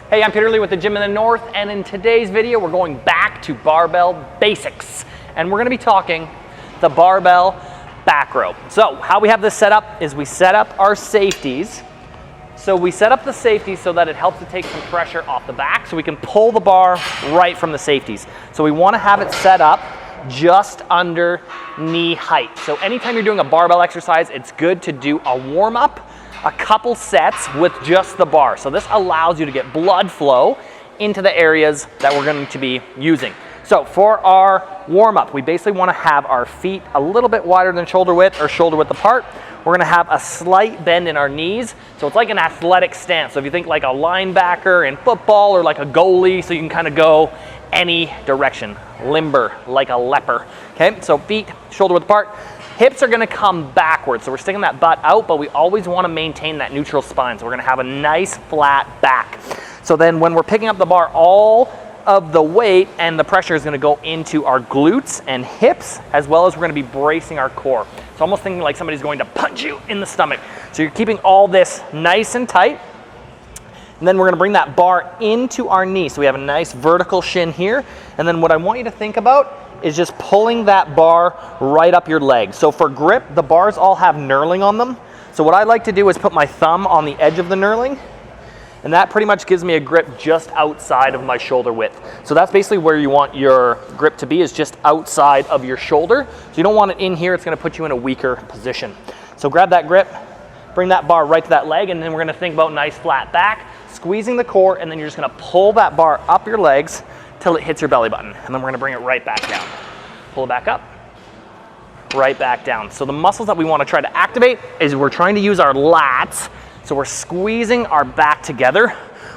Hey, I'm Peter Lee with the Gym in the North, and in today's video, we're going back to barbell basics. And we're gonna be talking the barbell back row. So how we have this set up is we set up our safeties. So we set up the safeties so that it helps to take some pressure off the back so we can pull the bar right from the safeties. So we wanna have it set up just under knee height. So anytime you're doing a barbell exercise, it's good to do a warm up, a couple sets with just the bar. So this allows you to get blood flow into the areas that we're going to be using. So for our warm up, we basically want to have our feet a little bit wider than shoulder width or shoulder width apart. We're going to have a slight bend in our knees. So it's like an athletic stance. So if you think like a linebacker in football or like a goalie, so you can kind of go any direction, limber like a leper. Okay, so feet shoulder width apart. Hips are gonna come backwards, so we're sticking that butt out, but we always wanna maintain that neutral spine. So we're gonna have a nice flat back. So then when we're picking up the bar, all of the weight and the pressure is gonna go into our glutes and hips, as well as we're gonna be bracing our core. It's almost thinking like somebody's going to punch you in the stomach. So you're keeping all this nice and tight. And then we're gonna bring that bar into our knee. So we have a nice vertical shin here. And then what I want you to think about is just pulling that bar right up your leg. So for grip, the bars all have knurling on them. So what I like to do is put my thumb on the edge of the knurling, and that pretty much gives me a grip just outside of my shoulder width. So that's basically where you want your grip to be, is just outside of your shoulder. So you don't want it in here, it's gonna put you in a weaker position. So grab that grip, bring that bar right to that leg, and then we're gonna think about nice flat back, squeezing the core, and then you're just gonna pull that bar up your legs till it hits your belly button. And then we're gonna bring it right back down. Pull it back up, right back down. So the muscles that we wanna try to activate is we're trying to use our lats. So we're squeezing our back together.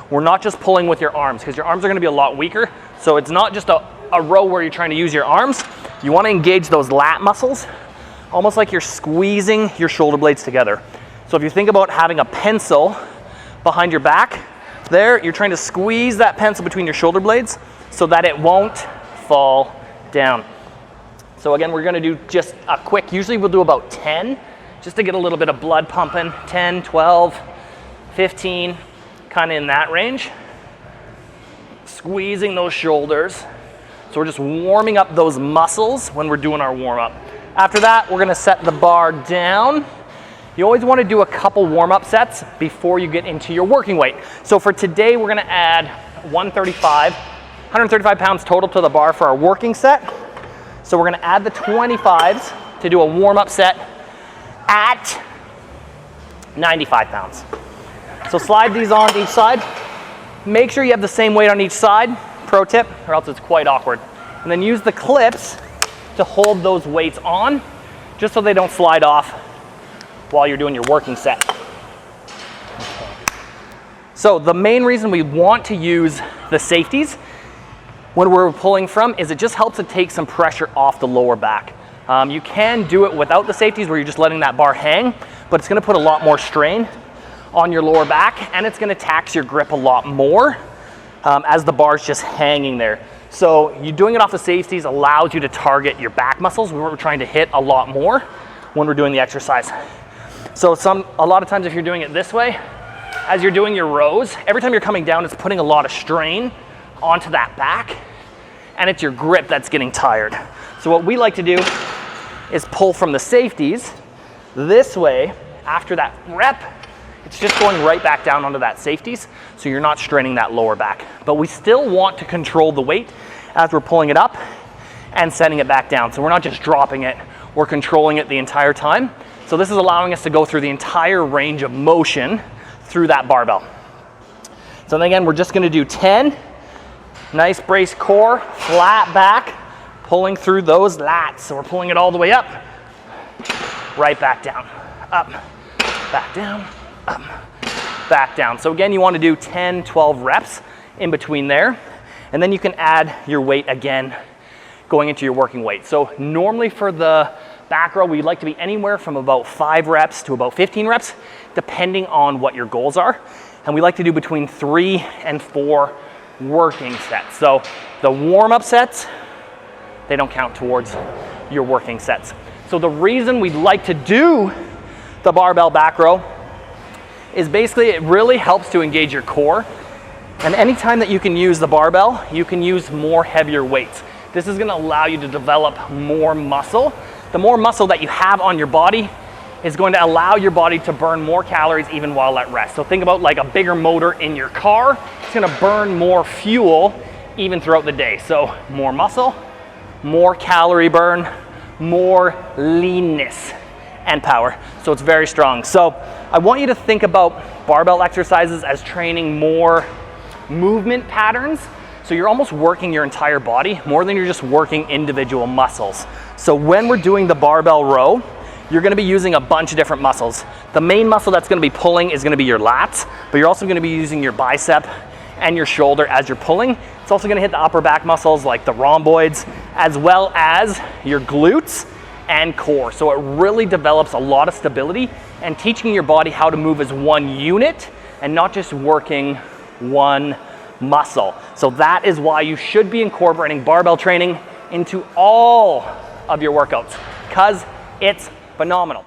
We're not just pulling with your arms, because your arms are gonna be a lot weaker. So it's not just a row where you're trying to use your arms. You wanna engage those lat muscles, almost like you're squeezing your shoulder blades together. So if you think about having a pencil behind your back, there, you're trying to squeeze that pencil between your shoulder blades so that it won't fall down. So again, we're gonna do just a quick, usually we'll do about 10, just to get a little bit of blood pumping, 10, 12, 15, kind of in that range. Squeezing those shoulders. So we're just warming up those muscles when we're doing our warm up. After that, we're gonna set the bar down. You always wanna do a couple warm-up sets before you get into your working weight. So for today, we're gonna add 135 pounds total to the bar for our working set. So we're gonna add the 25s to do a warm-up set at 95 pounds. So slide these on each side. Make sure you have the same weight on each side, pro tip, or else it's quite awkward. And then use the clips to hold those weights on, just so they don't slide off while you're doing your working set. So the main reason we want to use the safeties when we're pulling from is it just helps to take some pressure off the lower back. You can do it without the safeties where you're just letting that bar hang, but it's gonna put a lot more strain on your lower back, and it's gonna tax your grip a lot more as the bar's just hanging there. So you doing it off the safeties allows you to target your back muscles. We're trying to hit a lot more when we're doing the exercise. So a lot of times if you're doing it this way, as you're doing your rows, every time you're coming down, it's putting a lot of strain onto that back, and it's your grip that's getting tired. So what we like to do is pull from the safeties this way. After that rep, it's just going right back down onto that safeties, so you're not straining that lower back. But we still want to control the weight as we're pulling it up and setting it back down. So we're not just dropping it, we're controlling it the entire time. So this is allowing us to go through the entire range of motion through that barbell. So then again, we're just gonna do 10. Nice braced core, flat back, pulling through those lats. So we're pulling it all the way up, right back down, up, back down, up, back down. So again, you wanna do 10, 12 reps in between there. And then you can add your weight again, going into your working weight. So normally for the back row, we'd like to be anywhere from about 5 reps to about 15 reps, depending on what your goals are. And we like to do between 3 and 4 working sets. So the warm-up sets, they don't count towards your working sets. So the reason we'd like to do the barbell back row is basically it really helps to engage your core. And anytime that you can use the barbell, you can use more heavier weights. This is gonna allow you to develop more muscle. The more muscle that you have on your body is going to allow your body to burn more calories even while at rest. So think about like a bigger motor in your car. It's gonna burn more fuel even throughout the day. So more muscle, more calorie burn, more leanness and power. So it's very strong. So I want you to think about barbell exercises as training more movement patterns. So you're almost working your entire body more than you're just working individual muscles. So when we're doing the barbell row, you're gonna be using a bunch of different muscles. The main muscle that's gonna be pulling is gonna be your lats, but you're also gonna be using your bicep and your shoulder as you're pulling. It's also gonna hit the upper back muscles like the rhomboids, as well as your glutes and core. So it really develops a lot of stability and teaching your body how to move as one unit and not just working one muscle. So that is why you should be incorporating barbell training into all of your workouts, because it's phenomenal.